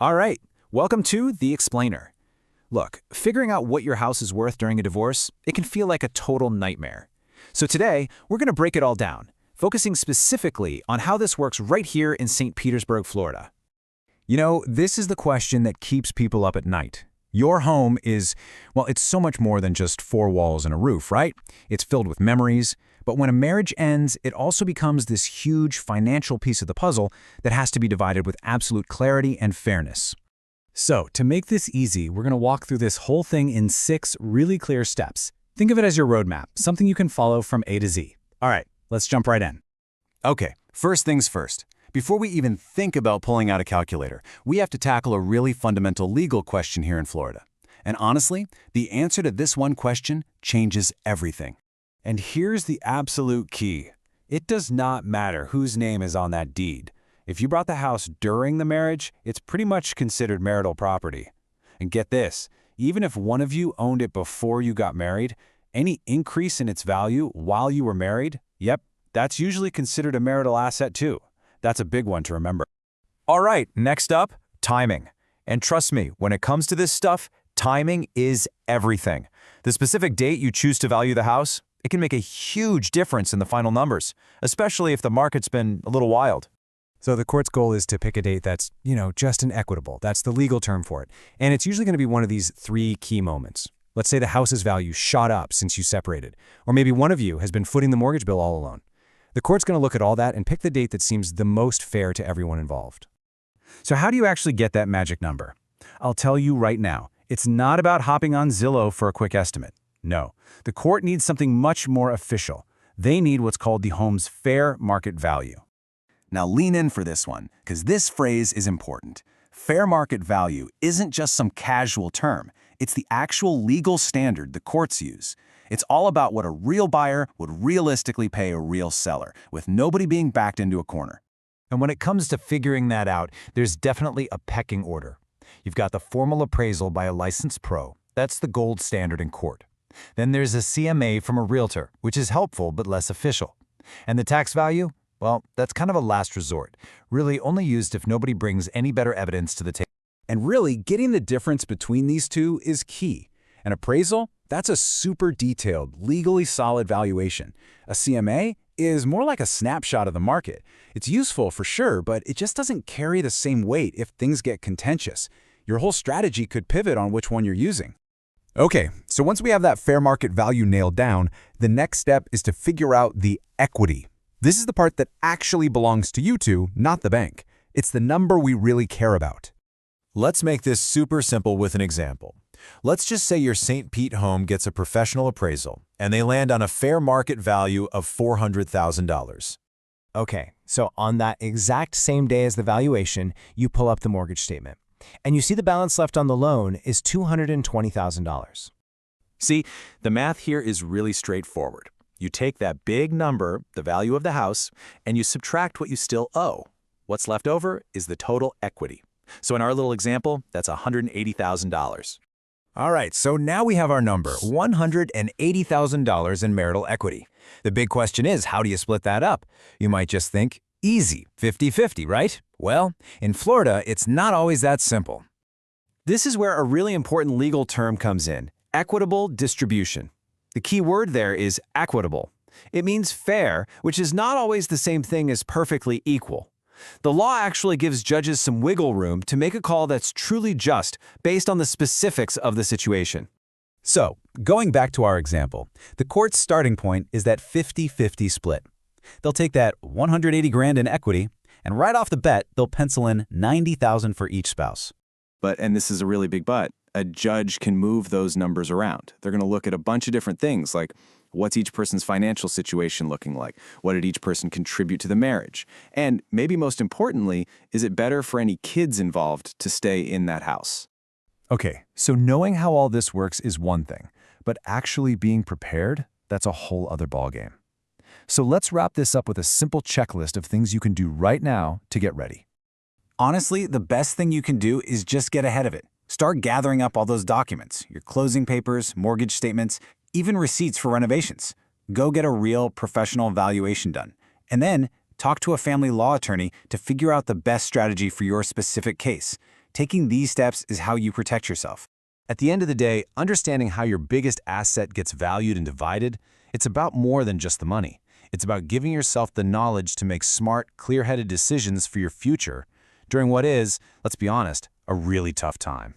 All right, welcome to The Explainer. Look, figuring out what your house is worth during a divorce, it can feel like a total nightmare. So today, we're going to break it all down, focusing specifically on how this works right here in St. Petersburg, Florida. You know, this is the question that keeps people up at night. Your home is, well, it's so much more than just four walls and a roof, right? It's filled with memories. But when a marriage ends, it also becomes this huge financial piece of the puzzle that has to be divided with absolute clarity and fairness. So, to make this easy, we're going to walk through this whole thing in 6 really clear steps. Think of it as your roadmap, something you can follow from A to Z. All right, let's jump right in. Okay, first things first. Before we even think about pulling out a calculator, we have to tackle a really fundamental legal question here in Florida. And honestly, the answer to this one question changes everything. And here's the absolute key. It does not matter whose name is on that deed. If you bought the house during the marriage, it's pretty much considered marital property. And get this, even if one of you owned it before you got married, any increase in its value while you were married, yep, that's usually considered a marital asset too. That's a big one to remember. All right, next up, timing. And trust me, when it comes to this stuff, timing is everything. The specific date you choose to value the house, it can make a huge difference in the final numbers, especially if the market's been a little wild. So the court's goal is to pick a date that's, just and equitable. That's the legal term for it. And it's usually going to be one of these 3 key moments. Let's say the house's value shot up since you separated, or maybe one of you has been footing the mortgage bill all alone. The court's going to look at all that and pick the date that seems the most fair to everyone involved. So how do you actually get that magic number? I'll tell you right now, it's not about hopping on Zillow for a quick estimate. No, the court needs something much more official. They need what's called the home's fair market value. Now lean in for this one, because this phrase is important. Fair market value isn't just some casual term. It's the actual legal standard the courts use. It's all about what a real buyer would realistically pay a real seller, with nobody being backed into a corner. And when it comes to figuring that out, there's definitely a pecking order. You've got the formal appraisal by a licensed pro. That's the gold standard in court. Then there's a CMA from a realtor, which is helpful but less official. And the tax value? Well, that's kind of a last resort, really only used if nobody brings any better evidence to the table. And really, getting the difference between these two is key. An appraisal? That's a super detailed, legally solid valuation. A CMA is more like a snapshot of the market. It's useful for sure, but it just doesn't carry the same weight if things get contentious. Your whole strategy could pivot on which one you're using. Okay, so once we have that fair market value nailed down, the next step is to figure out the equity. This is the part that actually belongs to you two, not the bank. It's the number we really care about. Let's make this super simple with an example. Let's just say your St. Pete home gets a professional appraisal, and they land on a fair market value of $400,000. Okay, so on that exact same day as the valuation, you pull up the mortgage statement. And you see the balance left on the loan is $220,000. See, the math here is really straightforward. You take that big number, the value of the house, and you subtract what you still owe. What's left over is the total equity. So in our little example, that's $180,000. All right, so now we have our number, $180,000 in marital equity. The big question is, how do you split that up? You might just think, easy, 50-50, right? Well, in Florida, it's not always that simple. This is where a really important legal term comes in, equitable distribution. The key word there is equitable. It means fair, which is not always the same thing as perfectly equal. The law actually gives judges some wiggle room to make a call that's truly just based on the specifics of the situation. So, going back to our example, the court's starting point is that 50-50 split. They'll take that $180,000 in equity, and right off the bat, they'll pencil in $90,000 for each spouse. But, and this is a really big but, a judge can move those numbers around. They're going to look at a bunch of different things like what's each person's financial situation looking like? What did each person contribute to the marriage? And maybe most importantly, is it better for any kids involved to stay in that house? Okay, so knowing how all this works is one thing, but actually being prepared, that's a whole other ballgame. So let's wrap this up with a simple checklist of things you can do right now to get ready. Honestly, the best thing you can do is just get ahead of it. Start gathering up all those documents, your closing papers, mortgage statements, even receipts for renovations. Go get a real professional valuation done. And then talk to a family law attorney to figure out the best strategy for your specific case. Taking these steps is how you protect yourself. At the end of the day, understanding how your biggest asset gets valued and divided, it's about more than just the money. It's about giving yourself the knowledge to make smart, clear-headed decisions for your future during what is, let's be honest, a really tough time.